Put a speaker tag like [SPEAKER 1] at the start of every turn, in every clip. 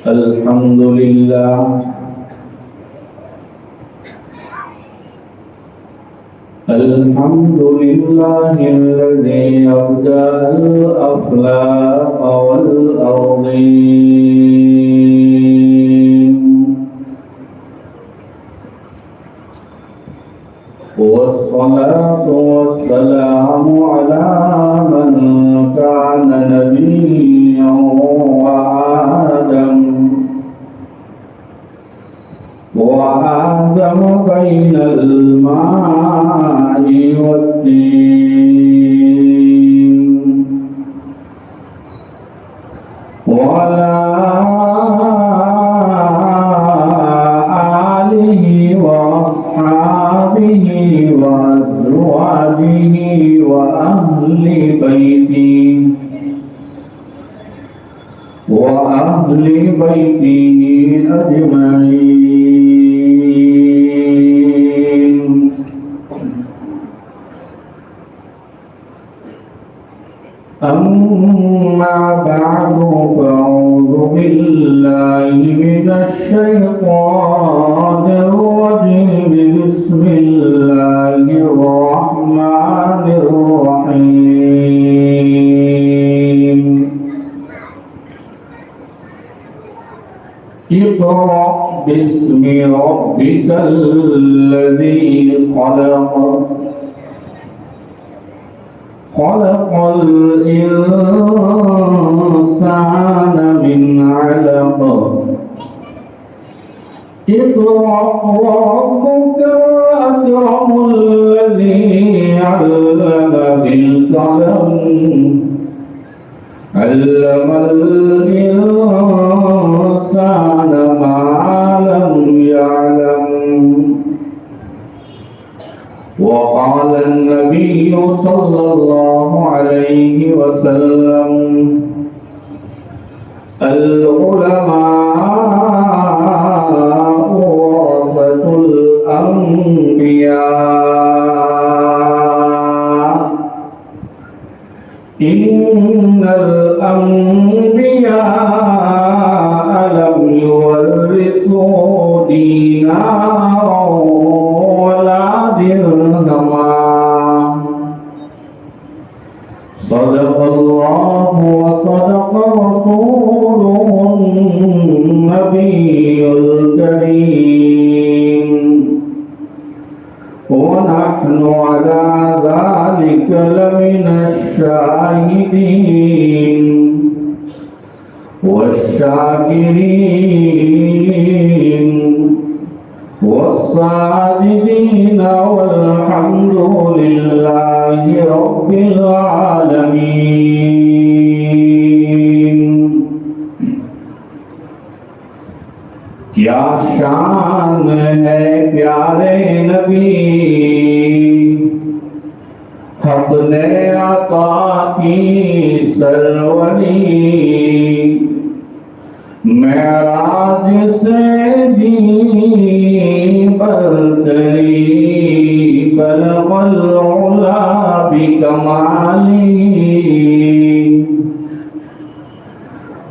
[SPEAKER 1] الحمد لله الحمد لله الذي أبدى الأخلاق والأرضين، والصلاة والسلام على من كان نبيا وآدم بين الماء والدين، وعلى آله وأصحابه وأزواجه وأهل بيته أجمعين. أما بعد، فأعوذ بالله من الشيطان الرجيم. بسم الله الرحمن الرحيم. اقرأ باسم ربك الذي خلق، خلق الإنسان من علق. اقرأ وربك الأكرم الذي علم بالقلم، علم الإنسان ما لم يعلم. وقال النبي صلى الله عليه وسلم: العلماء ورثة الأنبياء، إن الأنبياء لم يورثوا دينارا ولا درهما. صدق الله وصدق رسوله النبي الكريم، ونحن على ذلك لمن الشاهدين والشاكرين والساجدين، والحمد لله رب العالمين. کیا شان ہے پیارے نبی، حق نے عطا کی سروری، معراج سے دی برتری، بلغ العلا بکمالی.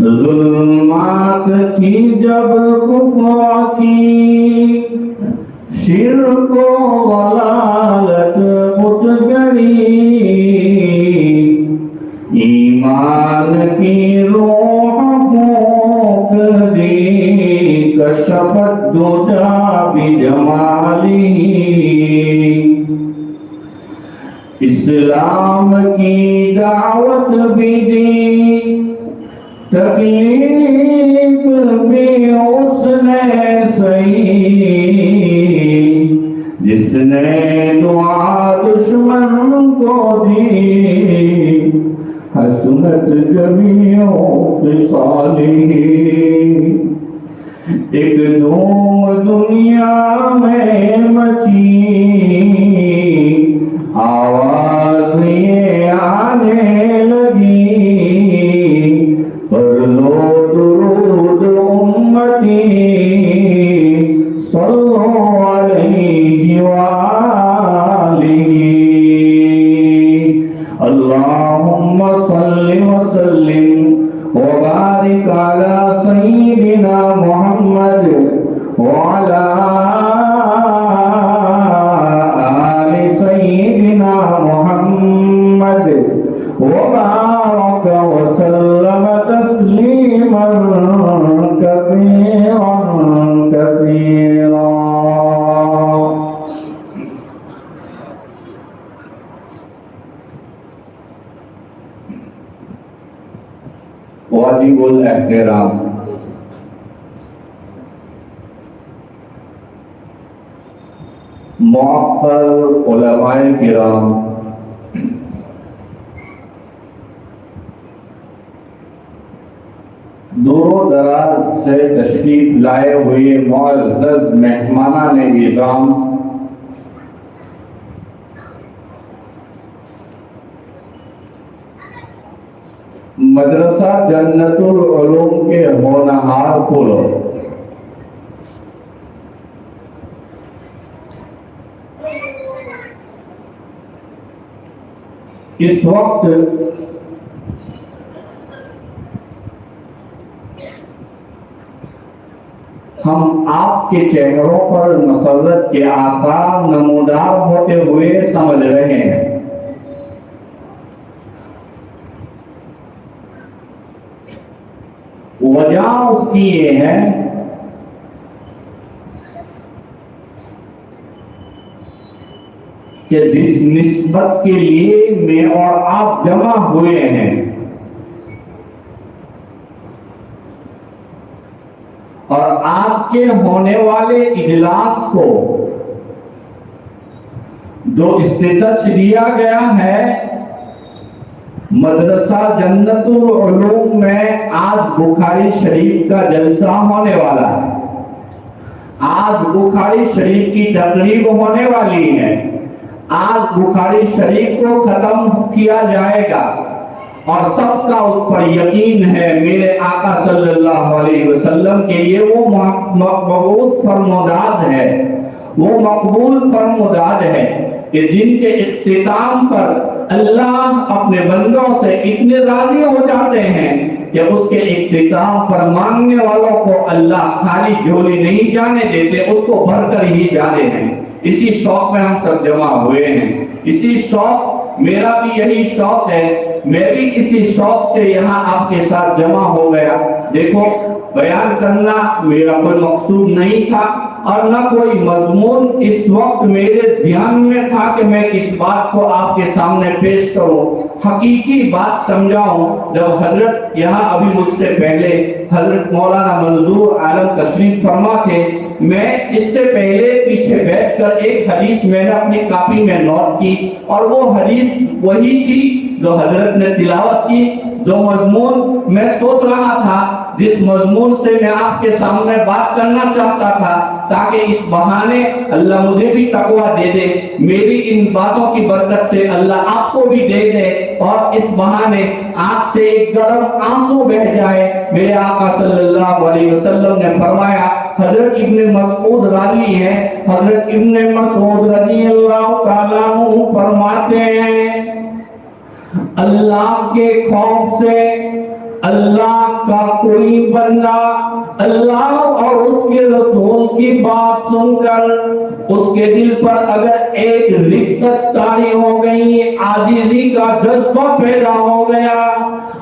[SPEAKER 1] ظلمات کی جب کفر کی، شرک و ضلالت متگری، ایمان کی روح پھونک دی، کشفت دجا بجمالی. اسلام کی دعوت بھی دی، تکلیف بھی اس نے سہی، جس نے دعا دشمن کو دی، حسنت جمیع خصالہ. ایک دھوم دنیا میں مچی، آواز یہ آنے لگی، پڑھ لو درود امتی، صلو علیہ وآلہ. اللہ اللهم صل وسلم وبارك على سيدنا محمد وعلى آل سيدنا محمد وبارك وسلم تسليما كثيرا كثيرا. واجب الاحترام معطر علماء کرام، دور و دراز سے تشریف لائے ہوئے معزز مہمانان نظام، مدرسہ جنت العلوم کے ہونہار پھولوں، اس وقت ہم آپ کے چہروں پر مسرت کے آثار نمودار ہوتے ہوئے سمجھ رہے ہیں۔ وجہ اس کی یہ ہے کہ جس نسبت کے لیے میں اور آپ جمع ہوئے ہیں، اور آج کے ہونے والے اجلاس کو جو اسٹیٹس دیا گیا ہے، مدرسہ جنت العلوم میں آج بخاری شریف کا جلسہ ہونے والا ہے، آج بخاری شریف کی تقریب ہونے والی ہے، آج بخاری شریف کو ختم کیا جائے گا، اور سب کا اس پر یقین ہے میرے آقا صلی اللہ علیہ وسلم کے لیے وہ مقبول فرمودات ہے، وہ مقبول فرمودات ہے کہ جن کے اختتام پر اللہ اپنے بندوں سے اتنے راضی ہو جاتے ہیں کہ اس کے اختتام پر مانگنے والوں کو اللہ خالی جھولی نہیں جانے دیتے، اس کو بھر کر ہی جانے ہیں۔ اسی شوق میں ہم سب جمع ہوئے ہیں، اسی شوق، میرا بھی یہی شوق ہے، میں بھی اسی شوق سے یہاں آپ کے ساتھ جمع ہو گیا۔ دیکھو، بیان کرنا میرا کوئی مقصود نہیں تھا اور نہ کوئی مضمون اس وقت میرے دھیان میں تھا کہ میں اس بات کو آپ کے سامنے پیش کروں، حقیقی بات سمجھاؤں۔ جب حضرت یہاں ابھی مجھ سے پہلے حضرت مولانا منظور عالم تشریف فرما تھے، میں اس سے پہلے پیچھے بیٹھ کر ایک حدیث میں نے اپنی کاپی میں نوٹ کی، اور وہ حدیث وہی تھی جو حضرت نے تلاوت کی، جو مضمون میں سوچ رہا تھا، جس مضمون سے میں آپ کے سامنے بات کرنا چاہتا تھا، تاکہ اس بہانے اللہ مجھے بھی تقویٰ دے دے، میری ان باتوں کی برکت سے اللہ آپ کو بھی دے دے، اور اس بہانے آنکھ سے ایک گرم آنسو بہہ جائے۔ میرے آقا صلی اللہ علیہ وسلم نے فرمایا، حضرت ابن مسعود راوی ہے، حضرت ابن مسعود رضی اللہ تعالیٰ عنہ فرماتے ہیں، اللہ کے خوف سے اللہ کا کوئی بندہ اللہ اور اس کے رسول کی بات سن کر اس کے دل پر اگر ایک رقت طاری ہو گئی، عاجزی کا جذبہ پیدا ہو گیا،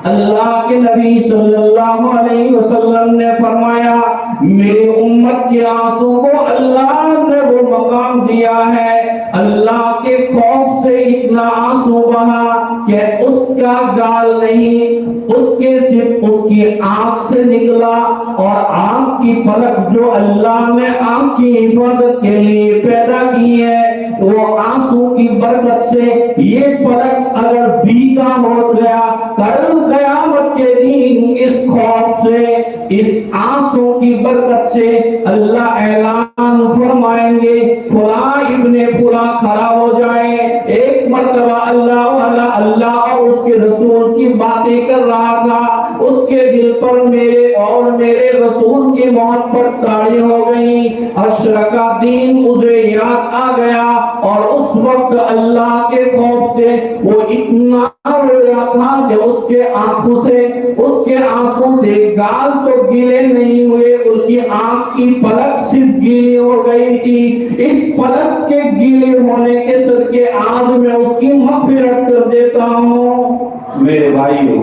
[SPEAKER 1] اللہ کے نبی صلی اللہ علیہ وسلم نے فرمایا، میری امت کے آنسو کو اللہ نے وہ مقام دیا ہے، اللہ کے خوف سے اتنا آنسو بہا کہ اس کا گال نہیں، اس کے صرف اس کی آنکھ سے نکلا، اور آنکھ کی پلک جو اللہ نے آنکھ کی حفاظت کے لیے پیدا کی ہے، وہ آنسو کی برکت سے یہ پلک اگر بھیگا ہو گیا، کل قیامت کے دن اس خوف سے، اس آنسو کی برکت سے اللہ اعلان فرمائیں گے، فلاں ابن فلاں کھڑا ہو جائے، ایک مرتبہ اللہ والا اللہ اور اس کے رسول کی باتیں کر رہا تھا، اس کے دل پر میرے اور میرے رسول کی محبت طاری ہو گئی، اشرکا دین اسے یاد آ گیا، اور اس وقت اللہ کے خوف سے وہ اتنا ہو گیا تھا کہ اس کے آنکھوں سے، اس کے آنسوں سے گال تو گیلے نہیں ہوئے، اس کی آنکھ کی پلک صرف گیلی ہو گئی تھی۔ اس پلک کے گیلے ہونے کے صدقے آج میں اس کی مغفرت کر دیتا ہوں۔ میرے بھائیو،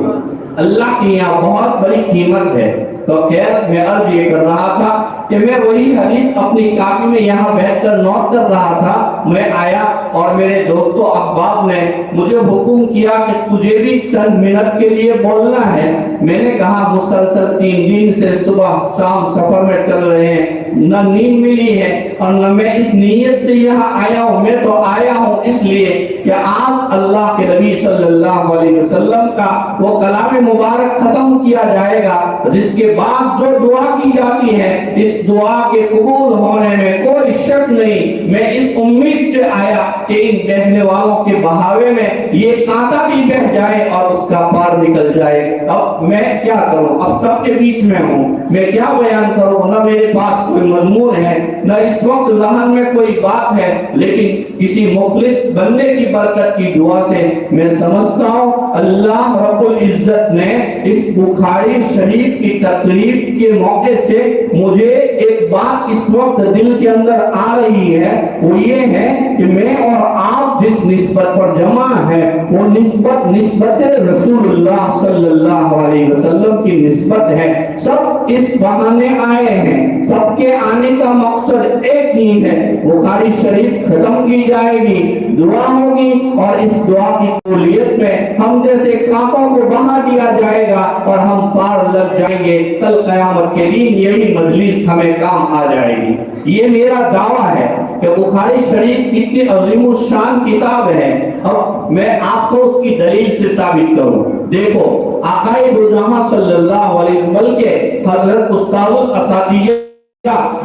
[SPEAKER 1] اللہ کی یہاں بہت بڑی قیمت ہے۔ تو خیر میں عرض یہ کر رہا تھا کہ میں وہی حدیث اپنی کاپی میں یہاں بیٹھ کر نوٹ کر رہا تھا، میں آیا اور میرے دوستوں احباب نے مجھے حکم کیا کہ تجھے بھی چند منٹ کے لیے بولنا ہے۔ میں نے کہا مسلسل 3 دن سے صبح شام سفر میں چل رہے ہیں، نہ نیند ملی ہے اور نہ میں اس نیت سے یہاں آیا ہوں۔ میں تو آیا ہوں اس لیے کہ آپ اللہ کے نبی صلی اللہ علیہ وسلم کا وہ کلام مبارک ختم کیا جائے گا، جس کے بعد جو دعا کی جاتی ہے، اس دعا کے قبول ہونے میں کوئی شک نہیں۔ میں اس امید سے آیا کہ ان بہنے والوں کے بہاوے میں یہ کانٹا بھی بہ جائے اور اس کا پار نکل جائے۔ اب میں کیا کروں، اب سب کے بیچ میں ہوں، میں کیا بیان کروں، نہ میرے پاس کوئی مضمون ہے، نہ اس وقت ذہن میں کوئی بات ہے، لیکن کسی مخلص بندے کی برکت کی دعا سے میں سمجھتا ہوں اللہ رب العزت نے اس بخاری شریف کی تقریب کے موقع سے مجھے ایک بات اس وقت دل کے اندر آ رہی ہے، وہ یہ ہے کہ میں اور آپ جس نسبت پر جمع ہے وہ نسبت رسول اللہ صلی اللہ علیہ وسلم کی نسبت ہے۔ سب اس بہانے آئے ہیں، سب کے آنے کا مقصد ایک ہی ہے، بخاری شریف ختم کی جائے گی، دعا ہوگی اور اس دعا کی قبولیت میں ہم جیسے کانٹوں کو بہا دیا جائے گا اور ہم پار لگ جائیں گے۔ کل قیامت کے دن یہی مجلس ہمیں کام آ جائے گی۔ یہ میرا دعویٰ ہے کہ بخاری شریف کتنی عظیم الشان کتاب ہے، اب میں آپ کو اس کی دلیل سے ثابت کروں۔ دیکھو آقا دو جہاں صلی اللہ علیہ وسلم بلکہ حضرت استاد الاساتذہ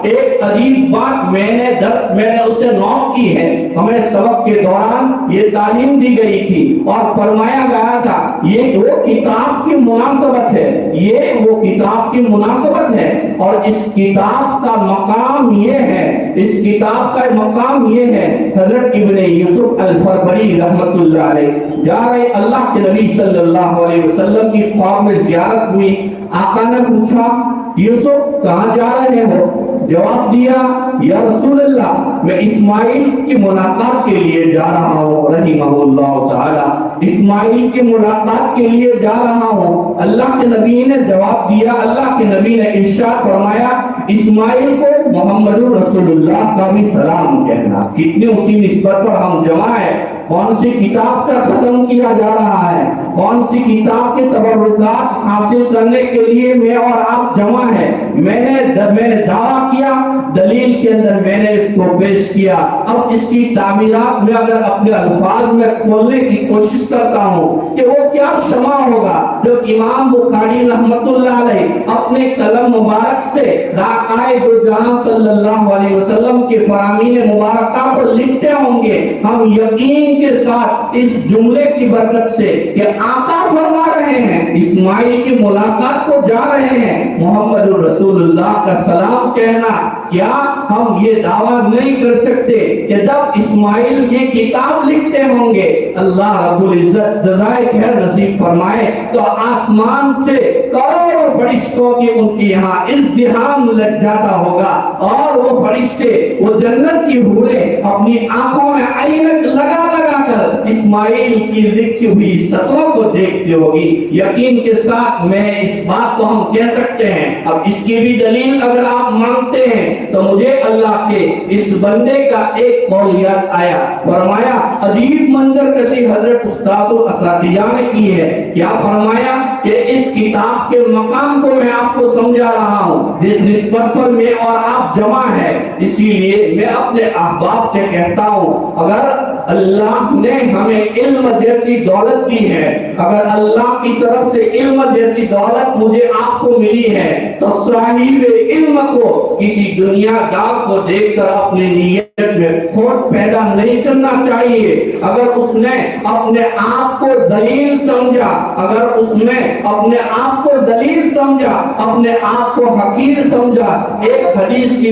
[SPEAKER 1] ایک عجیب بات میں نے اسے نوٹ کی ہے، ہمیں سبق کے دوران یہ تعلیم دی گئی تھی اور فرمایا گیا تھا یہ وہ کتاب کی مناسبت ہے، یہ وہ کتاب کی مناسبت ہے اور اس کتاب کا مقام یہ ہے، اس کتاب کا مقام یہ ہے۔ حضرت ابن یوسف الفربری رحمت اللہ علیہ جا رہے اللہ کے نبی صلی اللہ علیہ وسلم کی خواب میں زیارت ہوئی، آقا نے پوچھا یوسف کہاں جا رہے ہو؟ جواب دیا یا رسول اللہ میں اسماعیل کی ملاقات کے لیے جا رہا ہوں، رحمہ اللہ تعالی، اسماعیل کی ملاقات کے لیے جا رہا ہوں۔ اللہ کے نبی نے جواب دیا، اللہ کے نبی نے ارشاد فرمایا اسماعیل کو محمد رسول اللہ کا بھی سلام کہنا۔ کتنی اونچی نسبت پر ہم جمع ہیں، کون سی کتاب کا ختم کیا جا رہا ہے، کون سی کتاب کے تبرکات حاصل کرنے کے لیے میں اور آپ جمع ہیں۔ میں نے دعویٰ کیا، دلیل کے اندر میں نے اس کو پیش کیا۔ اب اس کی تعمیرات میں اگر اپنے الفاظ میں کھولنے کی کوشش کرتا ہوں کہ وہ کیا شمع ہوگا جب امام بخاری رحمت اللہ علیہ اپنے قلم مبارک سے آقا دو جہاں صلی اللہ علیہ وسلم کے فرامین مبارکہ پر لکھتے ہوں گے، ہم یقین کے ساتھ اس جملے کی برکت سے کہ آقا فرما رہے ہیں اسماعیل کی ملاقات کو جا رہے ہیں، محمد رسول اللہ کا سلام کہنا، کیا ہم یہ دعویٰ نہیں کر سکتے کہ جب اسماعیل یہ کتاب لکھتے ہوں گے اللہ رب العزت جزائے خیر نصیب فرمائے تو آسمان سے کروڑوں فرشتوں کی ان کی یہاں ازدحام لگ جاتا ہوگا اور وہ فرشتے وہ جنت کی حوریں اپنی آنکھوں میں عینک لگا لگا کر اسماعیل کی لکھی ہوئی سطروں کو دیکھتی ہوگی۔ یقین کے ساتھ میں اس بات کو ہم کہہ سکتے ہیں۔ اب اس کی بھی دلیل اگر آپ مانگتے ہیں تو مجھے اللہ کے اس بندے کا ایک قول یاد آیا، فرمایا عجیب منظر کسی حضرت استاد الاساتذہ نے کی ہے، کیا فرمایا کہ اس کتاب کے مقام کو میں آپ کو سمجھا رہا ہوں جس نسبت پر میں اور آپ جمع ہے، اسی لیے میں اپنے احباب سے کہتا ہوں اگر اللہ نے ہمیں علم جیسی دولت دی ہے، اگر اللہ کی طرف سے علم جیسی دولت مجھے آپ کو ملی ہے تو صاحب علم کو کسی دنیا دار کو دیکھ کر اپنی نیت میں کھوٹ پیدا نہیں کرنا چاہیے۔ اگر اس نے اپنے آپ کو دلیل سمجھا، اگر اس نے اپنے آپ کو دلیل سمجھا، اپنے آپ کو حقیر سمجھا، ایک حدیث کی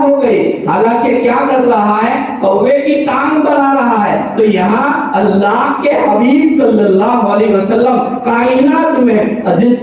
[SPEAKER 1] ہو گئی، حالانکہ کیا کر رہا ہے، کوے کی ٹانگ بنا رہا ہے۔ تو یہاں اللہ کے حبیب صلی اللہ علیہ وسلم کائنات میں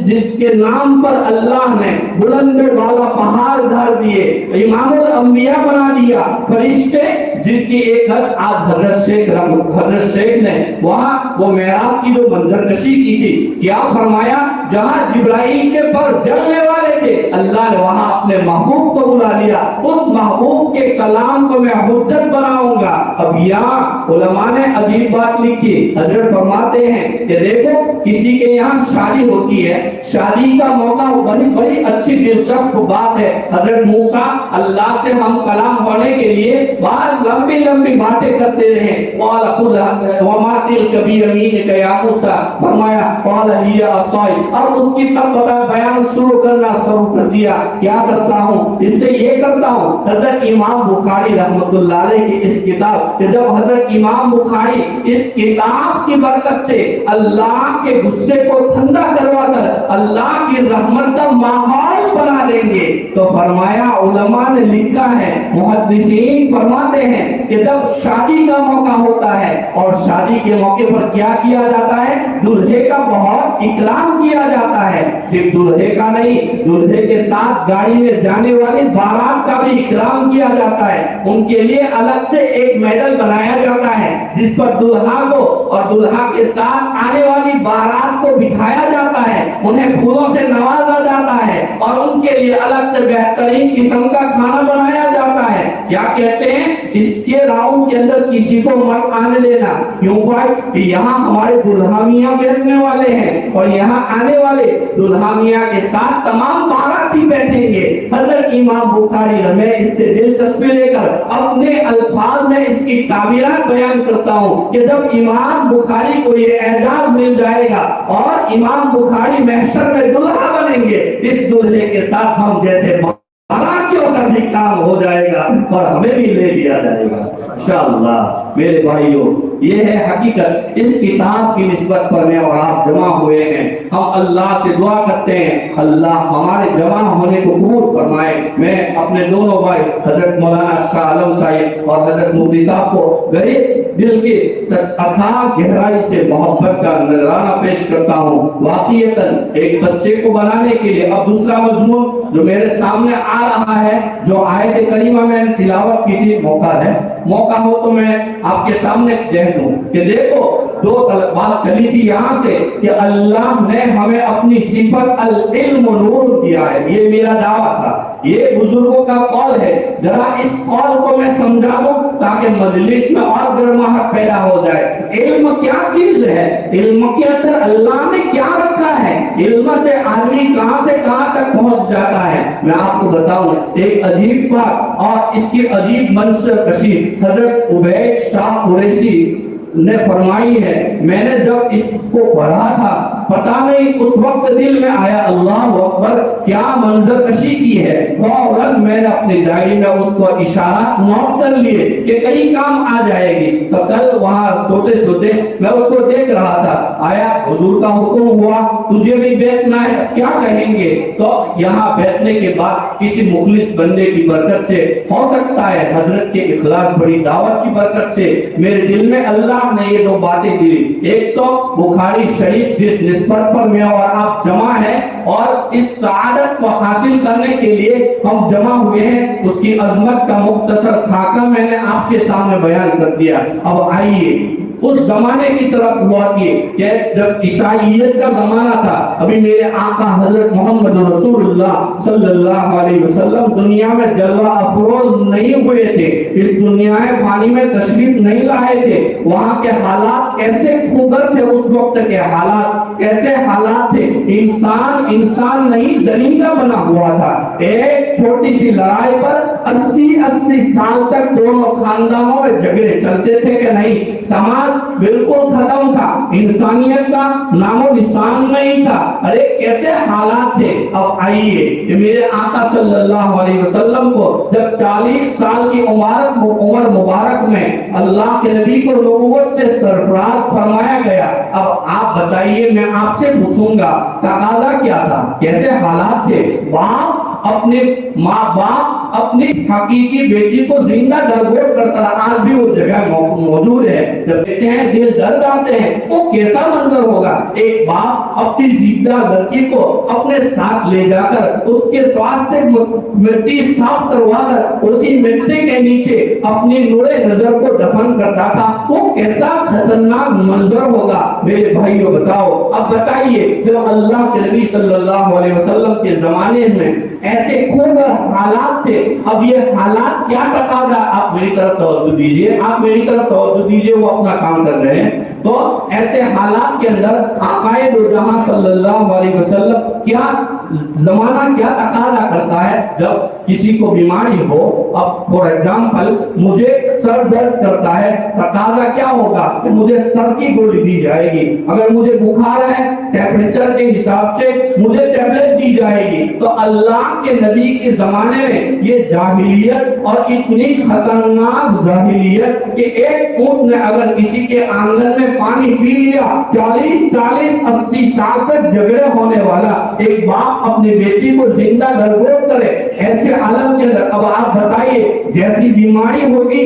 [SPEAKER 1] جس کے نام پر اللہ نے بلند والا پہاڑ دھر دیے، امام الانبیاء بنا دیا، فرشتے جس کی ایک حد آج حضرت شیخ نے وہاں وہ معراج کی جو منظر کشی کی تھی، کیا فرمایا، جہاں جبرائیل کے پر جلنے والے تھے، اللہ نے وہاں اپنے محبوب کو بلا لیا، اس محبوب کے کلام کو میں حجت بناؤں گا۔ اب یہاں علماء نے عجیب بات لکھی، حضرت فرماتے ہیں کہ دیکھو کسی کے یہاں شادی ہوتی ہے، شادی کا موقع بڑی اچھی دلچسپ بات ہے، حضرت موسیٰ اللہ سے ہم کلام ہونے کے لیے بہت لمبی باتیں کرتے رہے، قال خذ وما تلك بيمينك يا موسیٰ، فرمایا قال هي عصاي، اور اس کی تب بیان شروع کرنا شروع کر دیا، کیا کرتا ہوں، اس سے یہ کرتا ہوں۔ حضرت امام بخاری رحمۃ اللہ علیہ کی اس کتاب کہ جب حضرت امام بخاری اس کتاب کی برکت سے اللہ کے غصے کو ٹھنڈا کروا کر اللہ کی رحمت کا ماحول بنا دیں گے، تو فرمایا علماء نے لکھا ہے، محدثین فرماتے ہیں کہ جب شادی کا موقع ہوتا ہے اور شادی کے موقع پر کیا کیا جاتا ہے، دلہے کا بہت اکرام کیا جاتا ہے، صرف دلہے کا نہیں، دلہے کے ساتھ گاڑی میں جانے والی بارات کا بھی اکرام کیا جاتا ہے، ان کے لیے الگ سے ایک میڈل بنایا جاتا ہے جس پر دلہا کو اور دلہا کے ساتھ آنے والی بارات کو بٹھایا جاتا ہے، انہیں پھولوں سے نوازا جاتا ہے اور ان کے لیے الگ سے بہترین قسم کا کھانا بنایا جاتا ہے۔ کیا کہتے ہیں، اس کے راؤنڈ کے اندر کسی کو مت آنے دینا، کیوں بھائی، کہ یہاں ہمارے دلہا میاں بیٹھنے والے ہیں اور یہاں آنے والے دلہا میاں کے ساتھ تمام باراتی بیٹھیں گے۔ حضرت امام بخاری میں اس سے دلچسپی لے کر اپنے الفاظ میں اس کی تعبیرات بیان کرتا ہوں کہ جب امام بخاری کو یہ اعزاز مل جائے گا اور امام بخاری محشر میں دلہا بنیں گے، اس دلہے کے ساتھ ہم جیسے باراکیوں کا بھی کام ہو جائے گا اور ہمیں بھی لے لیا جائے گا انشاءاللہ۔ میرے بھائیوں، یہ ہے حقیقت، اس کتاب کی نسبت پر میں اور آپ جمع ہوئے ہیں، ہم اللہ سے دعا کرتے ہیں اللہ ہمارے جمع ہونے کو قبول فرمائے۔ میں اپنے دونوں بھائی حضرت مولانا شاہ عالم صاحب اور حضرت مفتی صاحب کو غریب دل کی اتھاہ گہرائی سے محبت کا نذرانہ پیش کرتا ہوں۔ واقعیتاً ایک بچے کو بنانے کے لیے اب دوسرا مضمون جو میرے سامنے آ رہا ہے، جو آیت کریمہ میں تلاوت کی تھی، موقع ہو تو میں آپ کے سامنے کہہ دوں کہ دیکھو جو بات چلی تھی یہاں سے کہ اللہ نے ہمیں اپنی صفت العلم نور دیا ہے، یہ میرا دعویٰ تھا، یہ بزرگوں کا قول ہے، ذرا اس قول کو میں سمجھا دوں تاکہ مجلس میں اور گرماہٹ پیدا ہو جائے۔ علم کیا چیز ہے، علم کے اندر اللہ نے کیا رکھا ہے، علم سے آدمی کہاں سے کہاں تک پہنچ جاتا ہے۔ میں آپ کو بتاؤں ایک عجیب بات اور اس کی عجیب منظر کشی حضرت عبید شاہ قریشی نے فرمائی ہے۔ میں نے جب اس کو پڑھا تھا پتہ نہیں اس وقت دل میں آیا اللہ اکبر کیا منظر کشی کی ہے، فوراً میں نے اپنی ڈائری میں اس کو اشارات نوٹ کر لیے کہ کئی کام آ جائے گی۔ تو کل وہاں سوتے میں اس کو دیکھ رہا تھا، آیا حضور کا حکم ہوا تجھے بھی بیٹھنا ہے، کیا کہیں گے؟ تو یہاں بیٹھنے کے بعد کسی مخلص بندے کی برکت سے ہو سکتا ہے حضرت کے اخلاص بڑی دعوت کی برکت سے میرے دل میں اللہ نے یہ دو باتیں دی، ایک تو بخاری شریف جس نسبت پر میں اور آپ جمع ہیں اور اس سعادت کو حاصل کرنے کے لیے ہم جمع ہوئے ہیں، اس کی عظمت کا مختصر خاکہ میں نے آپ کے سامنے بیان کر دیا۔ اب آئیے اس زمانے کی طرف ہوا کہ جب عیسائیت کا زمانہ تھا، ابھی میرے آقا حضرت محمد رسول اللہ صلی اللہ علیہ وسلم دنیا میں جلوہ افروز نہیں ہوئے تھے، اس دنیا فانی میں تشریف نہیں لائے تھے۔ وہاں کے حالات کیسے کھوگر تھے، اس وقت کے حالات کیسے حالات تھے، انسان نہیں درندہ بنا ہوا تھا۔ ایک چھوٹی سی لڑائی پر 80 سال تک دونوں خاندانوں میں جھگڑے چلتے تھے کہ نہیں، سماج بالکل ختم تھا، انسانیت کا نام و نشان نہیں تھا۔ ارے کیسے حالات تھے۔ اب آئیے کہ میرے آقا صلی اللہ علیہ وسلم کو جب 40 سال کی عمر مبارک میں اللہ کے نبی کو نبوت سے سرفراز فرمایا گیا، اب آپ بتائیے، میں آپ سے پوچھوں گا تقاضا کیا تھا، کیسے حالات تھے؟ باپ اپنے ماں باپ اپنی حقیقی بیٹی کو زندہ درگور کرتا رہا. آج بھی وہ جگہ موجود ہے. جب دیکھتے ہیں دل درد آتے ہیں, وہ کیسا منظر ہوگا. ایک باپ اپنی زندہ لڑکی کو اپنے ساتھ لے جا کر اس کے سواس سے مٹی صاف کروا کر اسی مٹی کے نیچے اپنی نور نظر کو دفن کرتا تھا. وہ کیسا خطرناک منظر ہوگا میرے بھائیوں. بتاؤ, اب بتائیے, جو اللہ کے نبی صلی اللہ علیہ وسلم کے زمانے میں ایسے خوب حالات تھے, اب یہ حالات کیا تقاضا. آپ میری طرف توجہ دیجیے, آپ میری طرف توجہ دیجیے, وہ اپنا کام کر رہے ہیں. تو ایسے حالات کے اندر آقائے دو جہاں صلی اللہ علیہ وسلم کیا زمانہ کیا تقاضا کرتا ہے. جب کسی کو بیماری ہو, اب فور ایگزامپل مجھے سر درد کرتا ہے, تقاضا کیا ہوگا کہ مجھے سر کی گولی دی جائے گی. اگر مجھے بخار ہے, ٹیمپریچر کے حساب سے مجھے ٹیبلٹ دی جائے گی. تو اللہ کے نبی کے زمانے میں یہ جاہلیت, اور اتنی خطرناک جاہلیت کہ ایک اونٹ نے اگر کسی کے آنگن میں پانی پی لیا, 40-80 سال تک جھگڑے ہونے والا ایک باپ اپنی بیٹی کو زندہ درگور کرے. ایسے عالم کے اندر اب آپ بتائیے, جیسی بیماری ہوگی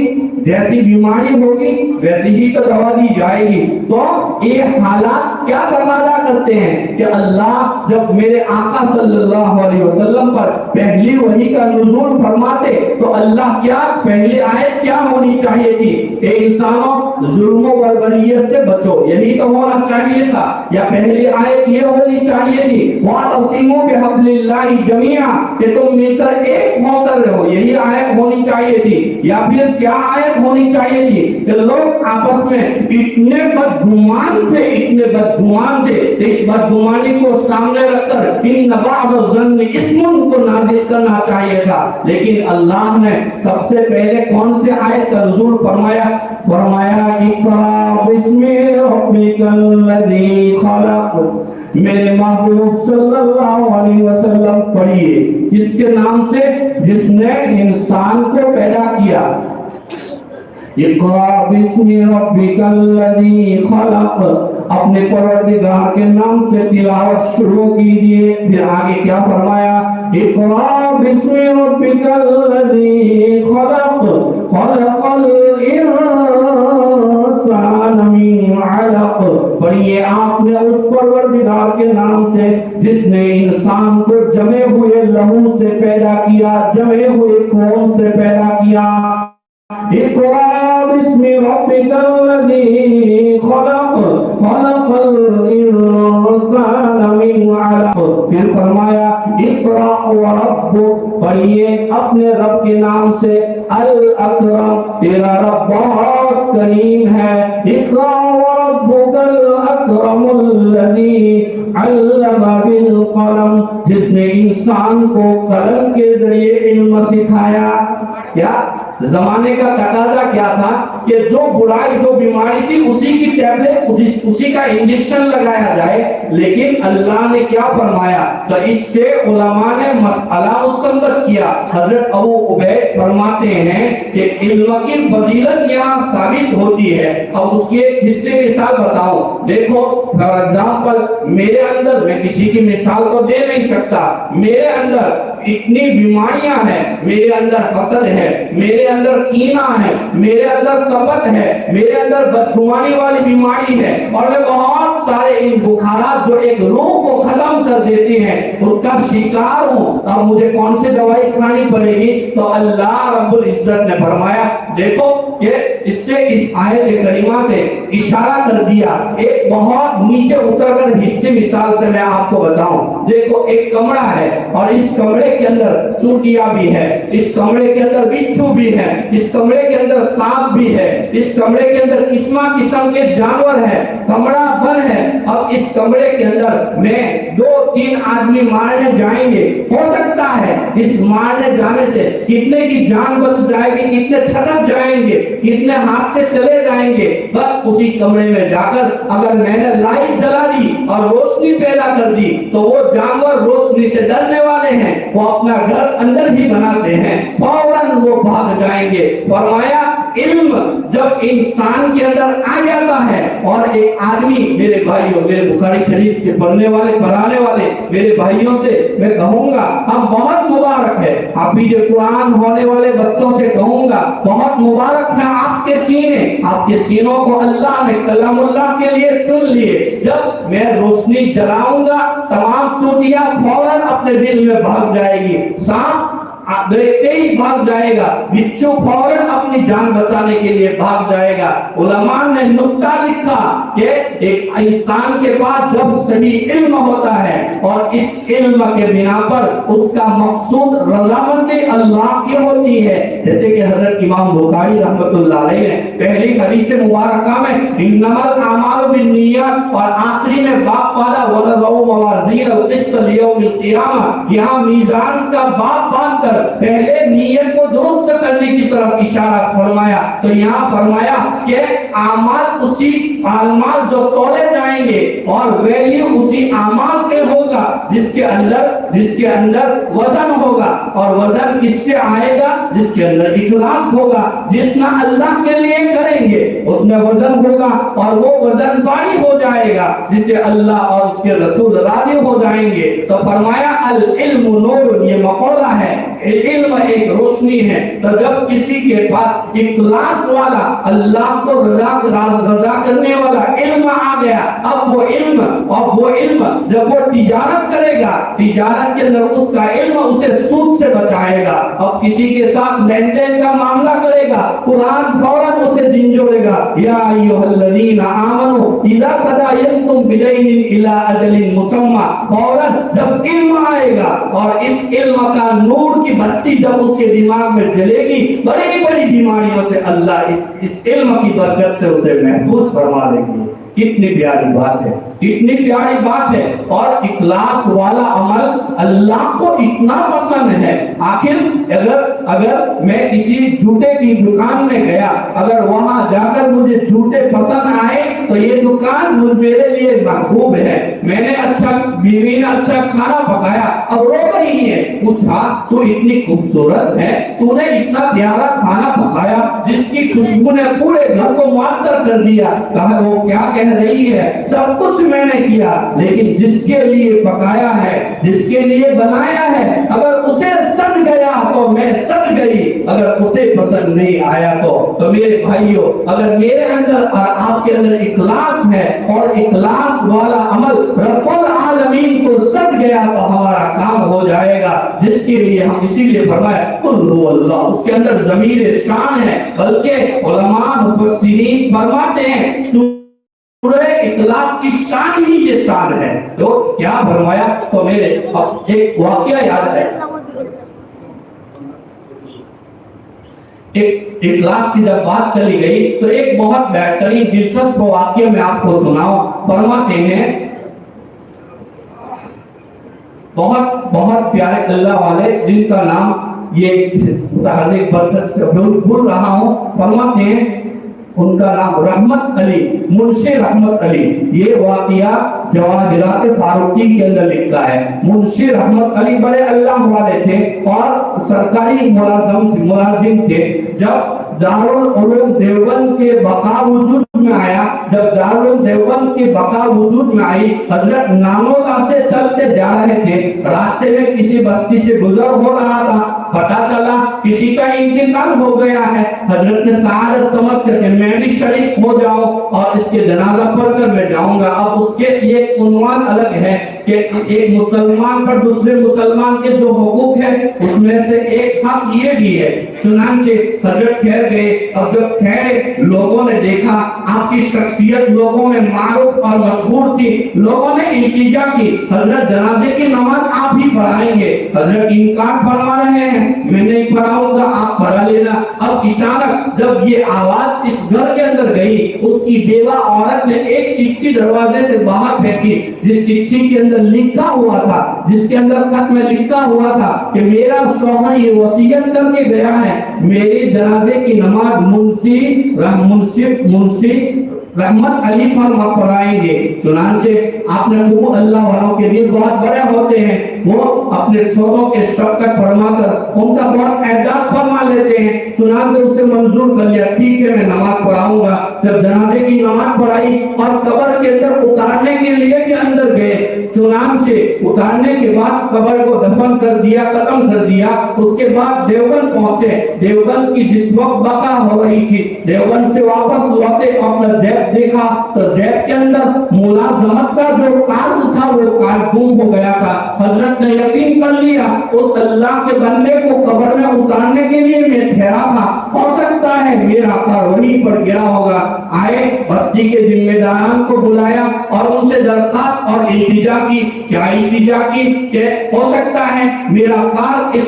[SPEAKER 1] ویسی ہی تو دوا دی جائے گی. تو یہ حالات کیا تقاضا کرتے ہیں کہ اللہ جب میرے آقا صلی اللہ علیہ وسلم پر پہلی وحی کا نزول فرماتے تو اللہ کیا پہلی آیت کیا ہونی چاہیے تھی کہ انسانوں ظلم و بربریت سے بچو, یہی تو ہونا چاہیے تھا. یا پہلی آیت یہ ہونی چاہیے تھی وَاعْتَصِمُوا بِحَبْلِ اللَّهِ جَمِيعًا کہ تم مل کر ایک ہو کر رہو, یہی آیت ہونی چاہیے تھی. یا پھر کیا آیت ہونی چاہیے تھی کہ لوگ آپس میں اتنے بدگمان تھے اس بدگمانی کو سامنے رکھ کر ان بعض الظن اثم کو نازل کرنا چاہیے تھا. لیکن اللہ نے سب سے پہلے کون سے آیت کا نزول فرمایا اقرأ بسم ربک الذی خلق. میرے محبوب صلی اللہ علیہ وسلم پڑھیے کس کے نام سے, جس نے انسان کو پیدا کیا. اقرأ بسم ربک الذی خلق, اپنے پروردگار کے نام سے تلاوت شروع کیجئے. پھر آگے کیا فرمایا, اقرأ بسم ربک الذی خلق خلق الانسان من علق. پڑھیے آپ نے اس پروردگار کے نام سے جس نے انسان کو جمے ہوئے لہو سے پیدا کیا, جمے ہوئے خون سے پیدا کیا. اقرأ بسم ربک الذی خلق خلق الانسان من علق. پھر فرمایا اقرأ وربک, پڑھیے اپنے رب کے نام سے الاکرم, تیرا رب بہت کریم ہے. اقرأ وربک الاکرم الذی علم بالقلم, جس نے انسان کو قلم کے ذریعے علم سکھایا. کیا زمانے کا تقاضا کیا تھا کہ جو برائی جو بیماری تھی اسی کی ٹیبلٹ اسی کا انجیکشن لگایا جائے. لیکن اللہ نے کیا فرمایا, تو اس سے علماء نے مسئلہ مستنبط کیا. حضرت ابو عبید فرماتے ہیں کہ علم کی فضیلت یہاں ثابت ہوتی ہے. اب اس کے حصے مثال بتاؤں. دیکھو فار ایگزامپل میرے اندر, میں کسی کی مثال تو دے نہیں سکتا, میرے اندر اتنی بیماریاں ہیں, میرے اندر حسد ہے, میرے اندر کینہ ہے, میرے اندر کپٹ ہے, میرے اندر بدگمانی والی بیماری ہے, اور میں بہت سارے ان بخارات جو ایک روح کو ختم کر دیتی ہیں اس کا شکار ہوں. اب مجھے کون سی دوائی کھانی پڑے گی؟ تو اللہ رب العزت نے فرمایا دیکھو کہ اس سے اس آیت کریمہ سے اشارہ کر دیا. ایک بہت نیچے اتر کر حصے مثال سے میں آپ کو بتاؤں. دیکھو ایک کمرہ ہے اور اس کمرے کے اندر چوٹیاں بھی ہے, اس کمرے کے اندر بچھو بھی ہے, اس کمرے کے اندر سانپ بھی ہے, اس کمرے کے اندر قسم کے جانور ہیں, کمرہ بند ہے. اب اس کمرے کے اندر میں 2-3 آدمی مارنے جائیں گے, ہو سکتا ہے اس مارنے جانے سے کتنے کی جان بچ جائے گی, کتنے چھٹک جائیں گے, کتنے ہاتھ سے چلے جائیں گے. بس اسی کمرے میں جا کر اگر میں نے لائٹ جلا دی اور روشنی پیدا کر دی تو وہ جانور روشنی سے ڈرنے والے ہیں, وہ اپنا گھر اندر ہی بناتے ہیں, فوراً وہ بھاگ جائیں گے. فرمایا علم جب انسان کے اندر آ جاتا ہے اور ایک آدمی، میرے بھائیوں، میرے بخاری شریف کے پڑھنے والے پڑھانے والے میرے بھائیوں سے میں کہوں گا، ہم بہت مبارک ہے، حافظ قرآن ہونے والے بچوں سے کہوں گا بہت مبارک ہے آپ کے سینے، آپ کے سینوں کو اللہ نے کلام اللہ کے لیے چن لیے۔ جب میں روشنی جلاؤں گا تمام چوٹیاں فوراً اپنے دل میں بھاگ جائے گی، سانپ دیکھتے ہی بھاگ جائے گا، بچھو فوراً اپنی جان بچانے کے لیے بھاگ جائے گا۔ علماء نے نکتہ لکھا کہ ایک انسان کے پاس جب صحیح علم ہوتا ہے اور اس علم کے بنا پر اس کا مقصود رضامندی اللہ کی ہوتی ہے، جیسے کہ حضرت امام بخاری رحمۃ اللہ علیہ نے پہلی حدیث مبارکہ میں انما الاعمال بالنیات اور آخری میں باب پالا وَنَضَعُ مَوَازِینَ الْقِسْطَ لِیَوْمِ الْقِیامَہ، یہاں میزان کا باب باندھ کر پہلے نیت کو درست کرنے کی طرف اشارہ فرمایا، تو یہاں فرمایا کہ اعمال اسی اعمال جو تولے جائیں گے اور ویلیو اسی اعمال کے ہوگا جس کے اندر وزن ہوگا، اور وزن کس سے آئے گا؟ جس کے اندر اخلاص ہوگا، جتنا اللہ کے لیے کریں گے اس میں وزن ہوگا اور وہ وزن باری ہو جائے گا جس سے اللہ اور اس کے رسول راضی ہو جائیں گے۔ تو فرمایا العلم نور، یہ مقولہ ہے، علم ایک روشنی ہے۔ تو جب کسی کے پاس اخلاص والا اللہ کو رضا کرنے والا علم آ گیا، اب وہ علم جب وہ تجارت کرے گا، تجارت کے اندر اس کا علم اسے سود سے بچائے گا۔ اب کسی کے ساتھ لین دین کا معاملہ کرے گا، قرآن فوراً اسے دن جوڑے گا، یا ایھا الذین آمنوا اذا تداینتم بدین الی اجل مسمى، فوراً جب علم آئے گا اور اس علم کا نور کی بتی جب اس کے دماغ میں جلے گی، بڑی بڑی بیماریوں سے اللہ اس علم کی برکت سے اسے محفوظ فرما دے گی۔ کتنی پیاری بات ہے، کتنی پیاری بات ہے۔ اور اخلاص والا عمل اللہ کو اتنا پسند ہے۔ آخر اگر میں کسی جوتے کی دکان میں گیا، اگر وہاں جا کر مجھے جوتے پسند آئے تو یہ دکان میرے لیے محبوب ہے۔ میں نے بیوی نے اچھا کھانا پکایا، اب رو رہی ہے، پوچھا تو اتنی خوبصورت ہے، تو نے اتنا پیارا کھانا پکایا جس کی خوشبو نے پورے گھر کو معطر کر دیا۔ کہا وہ کیا کہہ رہی ہے؟ سب کچھ میں نے کیا، لیکن جس کے لیے پکایا ہے، جس کے لیے بنایا ہے، اگر اسے سج گیا تو میں سج گئی، اگر اسے پسند نہیں آیا تو میرے بھائیوں، اگر میرے اندر اور آپ کے اندر اخلاص ہے اور اخلاص والا عمل رب العالمین کو سج گیا تو ہمارا کام ہو جائے گا، جس کے لیے ہم اسی لیے فرمایا قل هو اللہ، اس کے اندر ضمیر شان ہے، بلکہ علماء مفسرین فرماتے ہیں سورہ اخلاص کی شان ہی یہ شان ہے۔ تو کیا فرمایا؟ تو میرے ایک واقعہ یاد ہے، اخلاص کی جب بات چلی گئی تو ایک بہت بہترین دلچسپ واقعہ میں آپ کو سناؤں۔ فرماتے ہیں بہت پیارے اللہ والے جن کا نام یہ متحرک برکت سے بھول رہا ہوں، فرماتے ہیں ان کا نام رحمت علی، منشی رحمت علی۔ یہ واقعہ جواہرات فاروقی کے اندر لکھا ہے۔ منشی رحمت علی بڑے اللہ والے تھے اور سرکاری ملازم تھے۔ جب دارالعلوم دیوبند کے بقا وجود میں آیا، جب دارالعلوم دیوبند کی بقا وجود میں آئی، حضرت نانودا سے چلتے جا رہے تھے، راستے میں کسی بستی سے گزر ہو رہا تھا، پتہ چلا کسی کا انتقال ہو گیا ہے۔ حضرت نے سعادت سمجھ کر کہ میں بھی شریک ہو جاؤں اور اس کے جنازہ پڑھ کر میں جاؤں گا۔ اب اس کے یہ عنوان الگ ہے کہ ایک مسلمان پر دوسرے مسلمان کے جو حقوق ہے اس میں سے ایک حق یہ بھی ہے۔ چنانچہ حضرت ٹھہر گئے، اور جب ٹھہرے لوگوں نے دیکھا آپ کی شخصیت لوگوں میں معروف اور مشہور تھی، لوگوں نے التجا کی حضرت جنازے کی نماز آپ ہی پڑھائیں گے۔ حضرت انکار فرما رہے ہیں میں نہیں پڑھاؤں گا، آپ پڑھا لینا۔ اب اچانک جب یہ آواز اس گھر کے اندر گئی، اس کی بیوہ عورت نے ایک چٹھی دروازے سے باہر پھینکی، جس چٹھی کے اندر لکھا ہوا تھا، جس کے اندر خط میں لکھا ہوا تھا کہ میرا شوہر یہ وصیت کر کے گیا ہے میری جنازے کی نماز منشی رحمت علی پر پڑھائیں گے۔ چنانچہ آپ نے تو اللہ والوں کے دل بہت بڑے ہوتے ہیں، وہ اپنے چھوٹوں کے شفقت فرما کر ان کا بہت اعزاز فرما لیتے ہیں. چنانچہ اسے منظور کر لیا, ٹھیک ہے میں نماز پڑھاؤں گا. جب جنازے کی نماز پڑھائی اور قبر کے اندر اتارنے کے لیے بھی اندر گئے, چنانچہ اتارنے کے بعد قبر کو دفن کر دیا, ختم کر دیا. اس کے بعد دیوبند پہنچے. دیوبند کی جس وقت بقا ہو رہی تھی, دیوبند سے واپس لوٹے, اپنا جیب دیکھا تو جیب کے اندر ملازمت کا جو کارڈ تھا وہ کارڈ گم ہو گیا تھا. حضرت نے یقین کر لیا اس اللہ کے بندے کو قبر میں اتارنے کے لیے میں ٹھہرا تھا, ہو سکتا ہے میرا کار وہیں پر گرا ہوگا. آئے, بستی کے ذمہ داران کو بلایا اور ان سے درخواست اور التجا کی. کیا التجا کی کہ ہو سکتا ہے میرا کار اس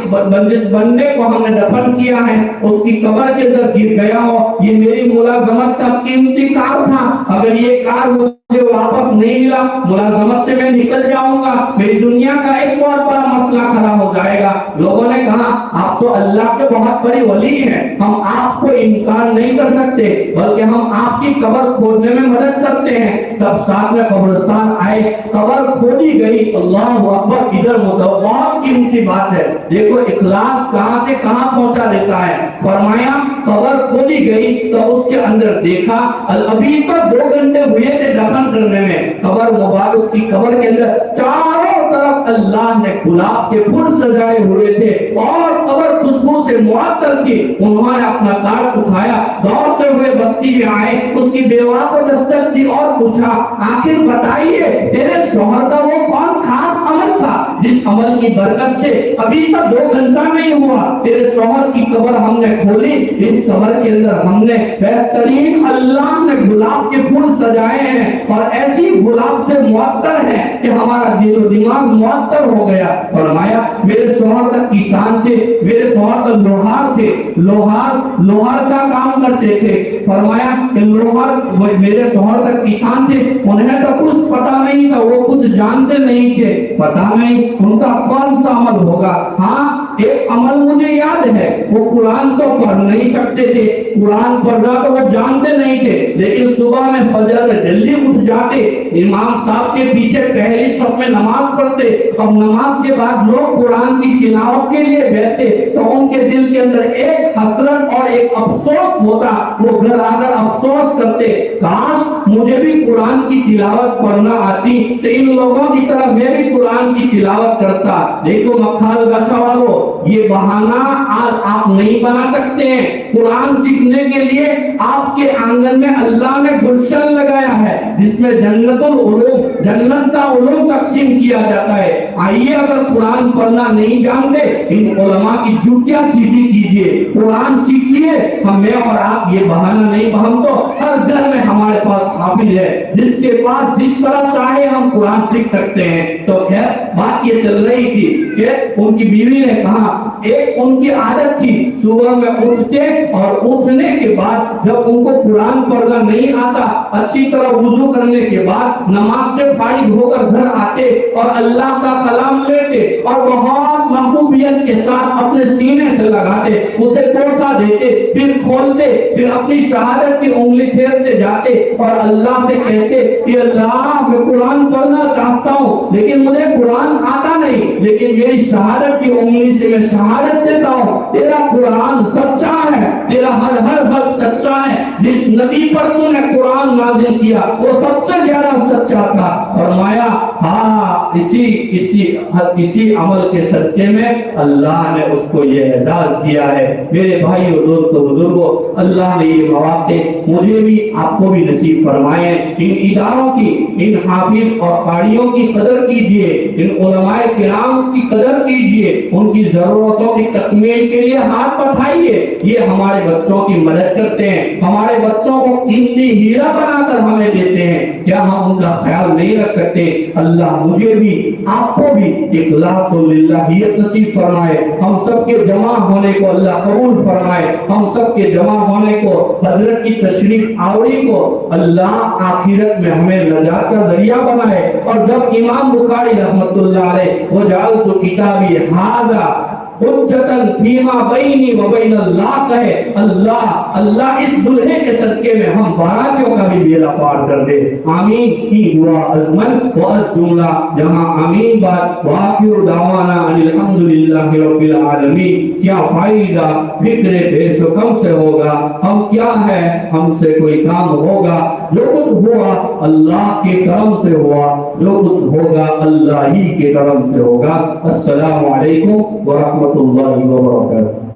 [SPEAKER 1] بندے کو ہم نے دفن کیا ہے اس کی قبر کے اندر گر گیا ہو, یہ میری ملازمت کا قیمتی کار تھا, اگر یہ کار مجھے واپس نہیں ملا ملازمت سے میں نکل جاؤں گا, میری دنیا کا ایک بہت بڑا مسئلہ کھڑا ہو جائے گا. لوگوں نے کہا آپ تو اللہ کے بہت بڑے ولی ہیں, ہم آپ کو انکار نہیں کر سکتے بلکہ ہم آپ کی قبر کھودنے میں مدد کرتے ہیں. سب ساتھ میں قبرستان آئے, قبر کھودی گئی. اللہ اکبر, ادھر بہت قیمتی بات ہے, دیکھو اخلاص کہاں سے کہاں پہنچا دیتا ہے. فرمایا قبر کھودی گئی تو اس کے اندر دیکھا, ابھی تو 2 گھنٹے ہوئے تھے دفن کرنے میں, قبر مبارک اس کی قبر کے اندر چاروں طرف اللہ نے گلاب کے پھول سجائے ہوئے تھے اور قبر خوشبو سے معطر تھی. انہوں نے اپنا کارڈ اٹھایا, دوڑتے ہوئے بستی میں آئے, اس کی بیوہ کو دستک دی اور پوچھا آخر بتائیے تیرے شوہر کا وہ کون خاص عمل تھا جس عمل کی برکت سے ابھی تک 2 گھنٹہ نہیں ہوا تیرے شوہر کی قبر ہم نے کھولی, اس قبر کے اندر ہم نے بہترین اللہ نے گلاب کے پھول سجائے ہیں اور ایسی گلاب سے معطر ہے کہ ہمارا دل و دماغ معطر ہو گیا. فرمایا میرے شوہر کا کسان تھے, میرے شوہر کا لوہار تھے, لوہار کا کام کرتے تھے. فرمایا کہ لوہار میرے شوہر کا کسان تھے, انہیں تو کچھ پتا نہیں تھا, وہ کچھ جانتے نہیں تھے, پتا نہیں ان کا کون سا عمل ہوگا. ہاں ایک عمل مجھے یاد ہے, وہ قرآن تو پڑھ نہیں سکتے تھے, قرآن پڑھنا تو وہ جانتے نہیں تھے, لیکن صبح میں فجر میں جلدی اٹھ جاتے, امام صاحب کے پیچھے پہلی صف میں نماز پڑھتے, اور نماز کے بعد لوگ قرآن کی تلاوت کے لیے بیٹھتے تو ان کے دل کے اندر ایک حسرت اور ایک افسوس ہوتا, وہ گھر آ کر افسوس کرتے کاش مجھے بھی قرآن کی تلاوت پڑھنا آتی تو ان لوگوں کی طرح میں بھی قرآن کی تلاوت کرتا. دیکھو مکھال گچھا والو, یہ بہانہ آج آپ نہیں بنا سکتے ہیں. قرآن سیکھنے کے لیے آپ کے آنگن میں اللہ نے گلشن لگایا ہے جس میں جنت العلوم, جنت کا علوم تقسیم کیا جاتا ہے. آئیے اگر قرآن پڑھنا نہیں جانتے ان علماء کی جوتیاں سیدھی کیجئے, قرآن سیکھیے. ہمیں اور آپ یہ بہانہ نہیں, ہم تو ہر گھر میں ہمارے پاس حافظ ہے جس کے پاس جس طرح چاہے ہم قرآن سیکھ سکتے ہیں. تو خیر بات یہ چل رہی تھی کہ ان کی بیوی نے کہا ایک ان کی عادت تھی, صبح میں اٹھتے اور اٹھنے کے بعد جب ان کو قرآن پڑھنا نہیں آتا اچھی طرح وضو کرنے کے بعد نماز سے فارغ ہو کر گھر آتے اور اللہ کا کلام لیتے اور بہت محبوبیت کے ساتھ اپنے سینے سے لگاتے, اسے کوسا دیتے, پھر کھولتے, پھر اپنی شہادت کی انگلی پھیرتے جاتے اور اللہ سے کہتے کہ اللہ میں قرآن پڑھنا چاہتا ہوں لیکن مجھے قرآن آتا نہیں, لیکن میری شہادت کی انگلی سے میں شہادت دیتا ہوں تیرا قرآن سچا ہے, تیرا ہر وقت سچا ہے. جس نبی پر تو نے قرآن نازل کیا وہ سب سے زیادہ سچا تھا. فرمایا ہاں اسی عمل کے صدقے میں اللہ نے اس کو یہ اعزاز دیا ہے. میرے بھائیو دوستو بزرگو, اللہ نے یہ مواقع مجھے بھی آپ کو بھی نصیب فرمائے. ان اداروں کی, ان حافظ اور قاریوں کی قدر کیجئے, ان علماء کرام کی قدر کیجئے, ان کی ضرورتوں کی تکمیل کے لیے ہاتھ بڑھائیے. یہ ہمارے بچوں کی مدد کرتے ہیں, ہمارے بچوں کو قیمتی ہیرا بنا کر ہمیں دیتے ہیں. کیا ہم ان کا خیال نہیں رکھ سکتے؟ اللہ مجھے بھی آپ کو بھی اخلاص و للہیت نصیب فرمائے. ہم سب کے جمع ہونے کو اللہ قبول فرمائے. ہم سب کے جمع ہونے کو, حضرت کی تشریف آوری کو اللہ آخرت میں ہمیں نجات کا ذریعہ بنائے. اور جب امام بخاری رحمت اللہ علیہ وہ جعلت کتابی ھذا حجتن فیما بینی و بین اللہ کہے اللہ اس دلہے کے صدقے میں ہم باراتیوں کا بھی بیڑا پار کر دے. آمین کی دعا ازمن و از جملہ جہاں آمین بات وآخر دعوانا ان الحمدللہ رب العالمین. کیا فائدہ فکر بیش و کم سے ہوگا؟ ہم کیا ہے، ہم سے کوئی کام ہوگا؟ جو کچھ ہوا اللہ کے کرم سے ہوا، جو کچھ ہوگا اللہ ہی کے کرم سے ہوگا. السلام علیکم ورحمۃ اللہ وبرکاتہ.